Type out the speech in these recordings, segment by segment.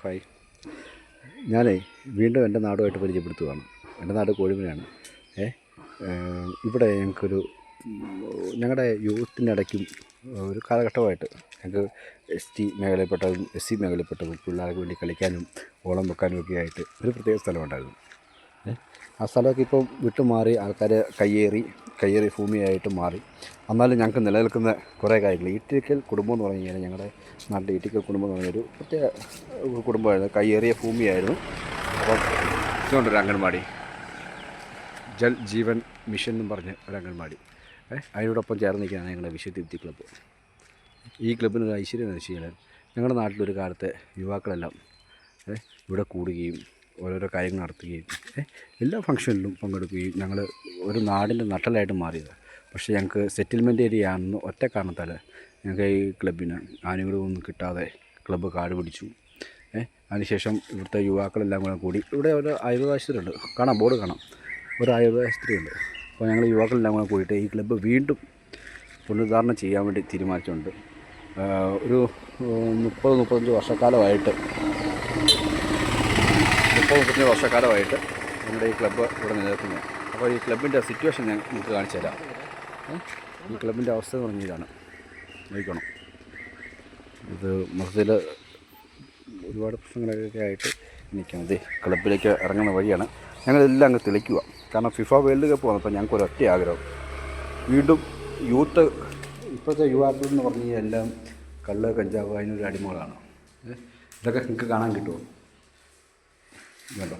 Hi, ഞാനേ വീണ്ടും എൻ്റെ നാടുമായിട്ട് പരിചയപ്പെടുത്തുകയാണ്. എൻ്റെ നാട് കോഴിമലയാണ്. ഇവിടെ ഞങ്ങളുടെ യൂത്തിൻ്റെ ഇടയ്ക്കും ഒരു കാലഘട്ടമായിട്ട് ഞങ്ങൾക്ക് ST മേഖലയിൽപ്പെട്ടതും SC മേഖലയിൽപ്പെട്ടതും പിള്ളേർക്ക് വേണ്ടി കളിക്കാനും ഓളം വെക്കാനും ഒക്കെ ആയിട്ട് ഒരു പ്രത്യേക സ്ഥലമുണ്ടായിരുന്നു. ആ സ്ഥലമൊക്കെ ഇപ്പം വിട്ടുമാറി, ആൾക്കാർ കയ്യേറി ഭൂമിയായിട്ട് മാറി. എന്നാലും ഞങ്ങൾക്ക് നിലനിൽക്കുന്ന കുറേ കാര്യങ്ങൾ, ഈട്ടിക്കൽ കുടുംബം എന്ന് പറഞ്ഞു കഴിഞ്ഞാൽ ഞങ്ങളുടെ നാട്ടിൽ ഈട്ടിക്കൽ കുടുംബം എന്ന് പറഞ്ഞൊരു പ്രത്യേക കുടുംബമായിരുന്നു. കയ്യേറിയ ഭൂമിയായിരുന്നു. അപ്പം ഇതുകൊണ്ടൊരു അംഗൻവാടി, ജൽ ജീവൻ മിഷൻ എന്നും പറഞ്ഞ് ഒരു അംഗൻവാടി. അതിനോടൊപ്പം ചേർന്ന് നിൽക്കുകയാണ് ഞങ്ങളുടെ വിശ്വദീപ്തി ക്ലബ്ബ്. ഈ ക്ലബ്ബിനൊരു ഐശ്വര്യം എന്ന് വെച്ച് കഴിഞ്ഞാൽ ഞങ്ങളുടെ നാട്ടിലൊരു കാലത്തെ യുവാക്കളെല്ലാം ഇവിടെ കൂടുകയും ഓരോരോ കാര്യങ്ങൾ നടത്തുകയും എല്ലാ ഫംഗ്ഷനിലും പങ്കെടുക്കുകയും ഞങ്ങൾ ഒരു നാടിൻ്റെ നട്ടലായിട്ട് മാറിയത്. പക്ഷേ ഞങ്ങൾക്ക് സെറ്റിൽമെൻറ്റ് ഏരിയ ആണെന്ന് ഒറ്റ കാരണത്താൽ ഞങ്ങൾക്ക് ഈ ക്ലബിന് ആനുകൂല്യമൊന്നും കിട്ടാതെ ക്ലബ്ബ് കാട് പിടിച്ചു. അതിനുശേഷം ഇവിടുത്തെ യുവാക്കളെല്ലാം കൂടി ഇവിടെ ഒരു ആയുർവേദാശുപത്രിയുണ്ട്, ബോർഡ് കാണാം, ഒരു ആയുർവേദാശുപത്രിയുണ്ട്. അപ്പോൾ ഞങ്ങൾ യുവാക്കളെല്ലാം കൂടെ കൂടിയിട്ട് ഈ ക്ലബ്ബ് വീണ്ടും പുനരുദ്ധാരണം ചെയ്യാൻ വേണ്ടി തീരുമാനിച്ചിട്ടുണ്ട്. ഒരു 30-35 വർഷക്കാലമായിട്ട് നമ്മുടെ ഈ ക്ലബ്ബ് ഇവിടെ നിലനിൽക്കുന്നത്. അപ്പോൾ ഈ ക്ലബിൻ്റെ സിറ്റുവേഷൻ ഞാൻ നിങ്ങൾക്ക് കാണിച്ചു തരാം. ഈ ക്ലബിൻ്റെ അവസ്ഥ എന്ന് പറഞ്ഞാൽ ഇതാണ്. നോക്കണം, ഇത് മൊത്തത്തിൽ ഒരുപാട് പ്രശ്നങ്ങളൊക്കെ ആയിട്ട് നിൽക്കുന്നത്. ക്ലബിലേക്ക് ഇറങ്ങുന്ന വഴിയാണ്. ഞങ്ങളെല്ലാം അങ്ങ് തെളിക്കുക. കാരണം FIFA വേൾഡ് കപ്പ് വന്നപ്പോൾ ഞങ്ങൾക്ക് ഒരൊറ്റ ആഗ്രഹം, വീണ്ടും യൂത്ത്, ഇപ്പോഴത്തെ യുവാക്കൾ എന്ന് പറഞ്ഞു കഴിഞ്ഞാൽ എല്ലാം കള്ള് കഞ്ചാവ് അതിനൊരു അടിമകളാണ്. ഇതൊക്കെ നിങ്ങൾക്ക് കാണാൻ കിട്ടുമോ? കേട്ടോ,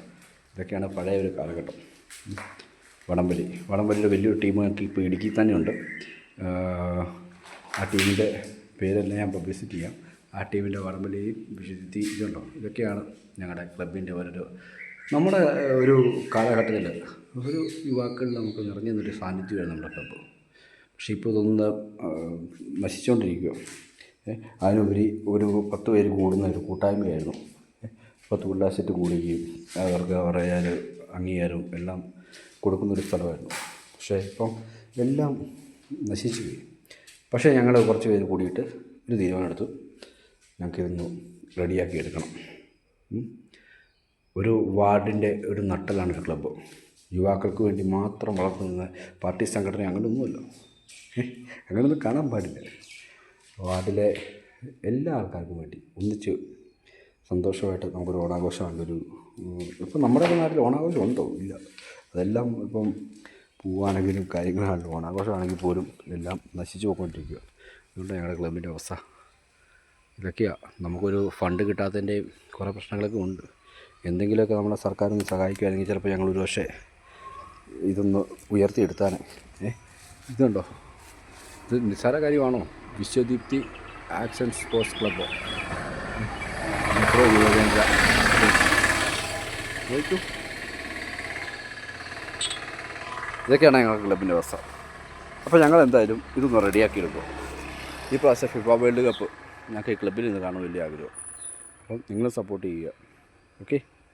ഇതൊക്കെയാണ് പഴയ ഒരു കാലഘട്ടം. വടംവലിയുടെ വലിയൊരു ടീം ഞങ്ങൾക്ക് ഇപ്പോൾ ഇടുക്കി തന്നെയുണ്ട്. ആ ടീമിൻ്റെ പേരെല്ലാം ഞാൻ പബ്ലിസിറ്റി ചെയ്യാം. ആ ടീമിൻ്റെ വടംവലിയും വിശുദ്ധി ഇതുണ്ടോ, ഇതൊക്കെയാണ് ഞങ്ങളുടെ ക്ലബിൻ്റെ നമ്മുടെ ഒരു കാലഘട്ടത്തിൽ ഒരു യുവാക്കളിൽ നമുക്ക് നിറഞ്ഞു നിന്നൊരു സാന്നിധ്യമായിരുന്നു നമ്മുടെ ക്ലബ്ബ്. പക്ഷേ ഇപ്പോൾ ഇതൊന്ന് നശിച്ചുകൊണ്ടിരിക്കുക. അതിനുപരി ഒരു 10 പേര് കൂടുന്ന ഒരു കൂട്ടായ്മയായിരുന്നു. 10 പിള്ളേർ സെറ്റ് കൂടുകയും അവർക്ക് അവരുടെ അംഗീകാരവും എല്ലാം കൊടുക്കുന്നൊരു സ്ഥലമായിരുന്നു. പക്ഷേ ഇപ്പം എല്ലാം നശിച്ചു പോയി. പക്ഷേ ഞങ്ങൾ കുറച്ച് പേര് കൂടിയിട്ട് ഒരു തീരുമാനമെടുത്തു, ഞങ്ങൾക്കിതൊന്ന് റെഡിയാക്കി എടുക്കണം. ഒരു വാർഡിൻ്റെ ഒരു നട്ടലാണ് ഒരു ക്ലബ്ബ്. യുവാക്കൾക്ക് വേണ്ടി മാത്രം വളർത്തുന്ന പാർട്ടി സംഘടന അങ്ങനെയൊന്നുമല്ല. അങ്ങനെയൊന്നും കാണാൻ പാടില്ല. വാർഡിലെ എല്ലാ ആൾക്കാർക്കും വേണ്ടി ഒന്നിച്ച് സന്തോഷമായിട്ട് നമുക്കൊരു ഓണാഘോഷമാണൊരു. ഇപ്പം നമ്മുടെ നാട്ടിൽ ഓണാഘോഷം ഉണ്ടോ? ഇല്ല. അതെല്ലാം ഇപ്പം പൂവാണെങ്കിലും കാര്യങ്ങളാണെങ്കിലും ഓണാഘോഷമാണെങ്കിൽ പോലും എല്ലാം നശിച്ചു പോയിക്കൊണ്ടിരിക്കുക. അതുകൊണ്ട് ഞങ്ങളുടെ ക്ലബിൻ്റെ അവസ്ഥ ഇതൊക്കെയാണ്. നമുക്കൊരു ഫണ്ട് കിട്ടാത്തതിൻ്റെയും കുറേ പ്രശ്നങ്ങളൊക്കെ ഉണ്ട്. എന്തെങ്കിലുമൊക്കെ നമ്മളെ സർക്കാരൊന്ന് സഹായിക്കുകയാണെങ്കിൽ ചിലപ്പോൾ ഞങ്ങളൊരു പക്ഷേ ഇതൊന്ന് ഉയർത്തിയെടുത്താനേ. ഇതുണ്ടോ, ഇത് നിസ്സാര കാര്യമാണോ? വിശ്വദീപ്തി ആക്ഷൻ സ്പോർട്സ് ക്ലബ്ബോ, യുവകേന്ദ്ര നോക്കൂ. ഇതൊക്കെയാണ് ഞങ്ങളുടെ ക്ലബിൻ്റെ അവസ്ഥ. അപ്പോൾ ഞങ്ങൾ എന്തായാലും ഇതൊന്ന് റെഡിയാക്കിയെടുക്കും. ഈ പ്രാവശ്യം FIFA വേൾഡ് കപ്പ് ഞങ്ങൾക്ക് ഈ ക്ലബ്ബിൽ നിന്ന് കാണാൻ വലിയ ആഗ്രഹം. അപ്പം നിങ്ങൾ സപ്പോർട്ട് ചെയ്യുക. ഓക്കെ.